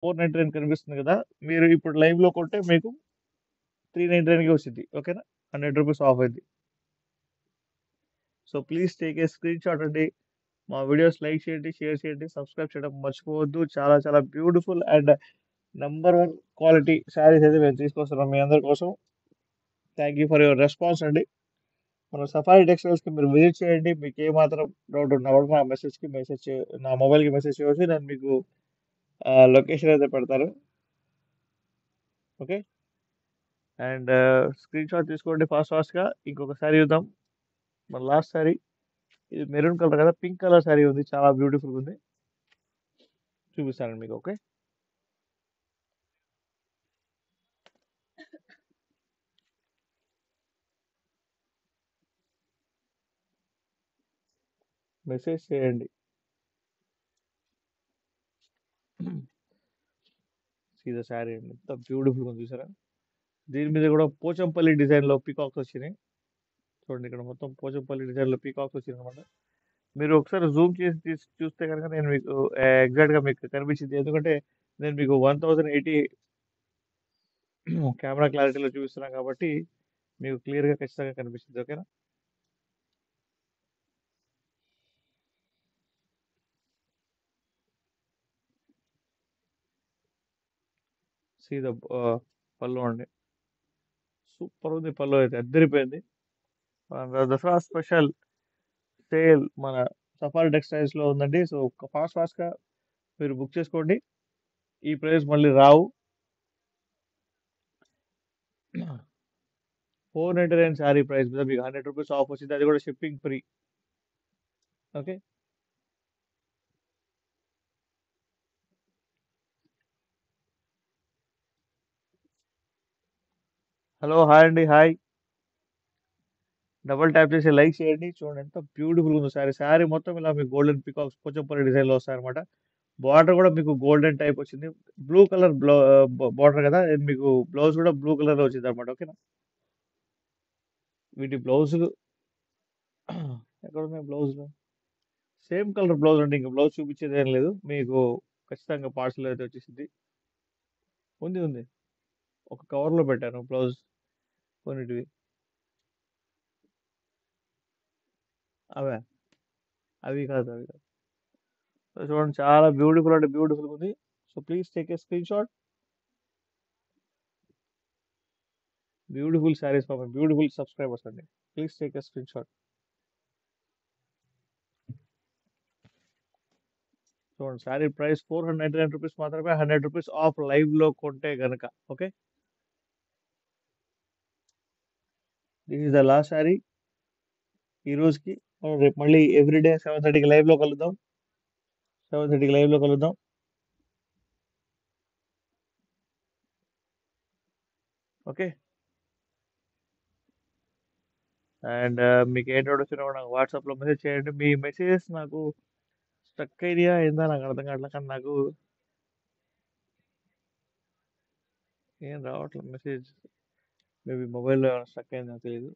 499 కనిపిస్తుంది కదా! మీరు ఇప్పుడు లైవ్‌లో కొంటే మీకు 399కే వచ్చిద్ది. ఓకేనా? రూ. 100 ఆఫ్ అయిద్ది. So, please take a screenshot అండి. మా వీడియోస్ లైక్ చేయండి, షేర్ చేయండి, సబ్స్క్రైబ్ చేయడం మర్చిపోవద్దు. చాలా చాలా beautiful and number 1 quality saris అయితే మేము తీసుకొస్తున్నాం మీ అందరి కోసం. Thank you for your response అండి. మన సఫారీ టెక్స్టైల్స్‌కి మీరు విజిట్ చేయండి. మీకు ఏ మాత్రం డౌట్ ఉన్నా కూడా నా మొబైల్‌కి మెసేజ్ చేయవచ్చు. నేను మీకు లొకేషన్ అయితే పెడతాను. ఓకే. అండ్ స్క్రీన్‌షాట్ తీసుకోండి ఫాస్ట్‌గా. ఇంకొక శారీ చూద్దాం. మన లాస్ట్ శారీ. ఇది మెరూన్ కలర్ కదా! పింక్ కలర్ శారీ ఉంది. చాలా బ్యూటిఫుల్‌గా ఉంది. చూపిస్తానండి మీకు. ఓకే. మెసేజ్ చేయండి. సీ ద శారీ అండి. ఎంత బ్యూటిఫుల్‌గా ఉంది చూసారా? దీని మీద కూడా పోచంపల్లి డిజైన్‌లో పీకాక్స్ వచ్చినాయి. చూడండి ఇక్కడ మొత్తం పోచంపల్లి డిజైన్‌లో పీకాక్స్ వచ్చినాయన్నమాట. మీరు ఒకసారి జూమ్ చేసి చూస్తే గనుక నేను మీకు ఎగ్జాక్ట్‌గా మీకు కనిపించిద్ది. ఎందుకంటే నేను మీకు 1080 కెమెరా క్లారిటీలో చూపిస్తున్నాను కాబట్టి మీకు క్లియర్‌గా ఖచ్చితంగా కనిపిచ్చిద్ది. ఓకేనా? సీ ద పల్లు అండి. సూపర్ ఉంది పల్లు అయితే అద్దరిపోయింది. దసరా స్పెషల్ సేల్ మన సఫారీ టెక్స్టైల్స్‌లో ఉందండి. సో ఫాస్ట్‌గా మీరు బుక్ చేసుకోండి. ఈ ప్రైస్ మళ్ళీ రావు. 499 శారీ ప్రైస్ మీద మీకు రూ. 100 ఆఫ్ వచ్చింది. అది కూడా shipping free. Okay. Hello. Hi అండి. హాయ్. డబుల్ ట్యాప్ చేసి లైక్ చేయండి. చూడండి ఎంత బ్యూటిఫుల్‌గా ఉందో శారీ. శారీ మొత్తం ఇలా మీకు గోల్డెన్ పీకాక్స్ పోచంపల్లి డిజైన్‌లో వస్తాయన్నమాట. బార్డర్ కూడా మీకు గోల్డెన్ టైప్ వచ్చింది. బ్లూ కలర్ బార్డర్ కదా! ఇది మీకు బ్లౌజ్ కూడా బ్లూ కలర్‌లో వచ్చిందన్నమాట. ఓకేనా? వీటి బ్లౌజులు ఎక్కడున్నాయి బ్లౌజులు? సేమ్ కలర్ బ్లౌజ్ అండి. ఇంక బ్లౌజ్ చూపించేది ఏం లేదు. మీకు ఖచ్చితంగా పార్సెల్ అయితే వచ్చేసిద్ది. ఉంది. ఒక కవర్‌లో పెట్టాను బ్లౌజ్ కొన్నిటివి. అవా? అవి కాదు. సో చూడండి చాలా బ్యూటిఫుల్ అంటే బ్యూటిఫుల్‌గా ఉంది. So please take a screenshot. Beautiful saris for my beautiful subscribers అండి. Please take a screenshot. చూడండి శారీ ప్రైస్ రూ. 499 మాత్రమే. రూ. 100 ఆఫ్ లైవ్‌లో కొంటే గనక. Okay. This is the last sari ఈ రోజుకి. మనం రేపు మళ్ళీ ఎవ్రీడే 7:30కి లైవ్‌లో కలుద్దాం. 7:30కి లైవ్‌లో కలుద్దాం. ఓకే. అండ్ మీకు ఏ డౌట్ వచ్చినా కూడా నాకు వాట్సాప్‌లో మెసేజ్ చేయండి. మీ మెసేజెస్ నాకు స్ట్రక్ అయినాయా ఏందా నాకు అర్థం కావట్లే. కానీ నాకు ఏం రావట్లేదు మెసేజ్. మేబీ మొబైల్‌లో ఏమైనా స్ట్రక్ అయిందో తెలీదు.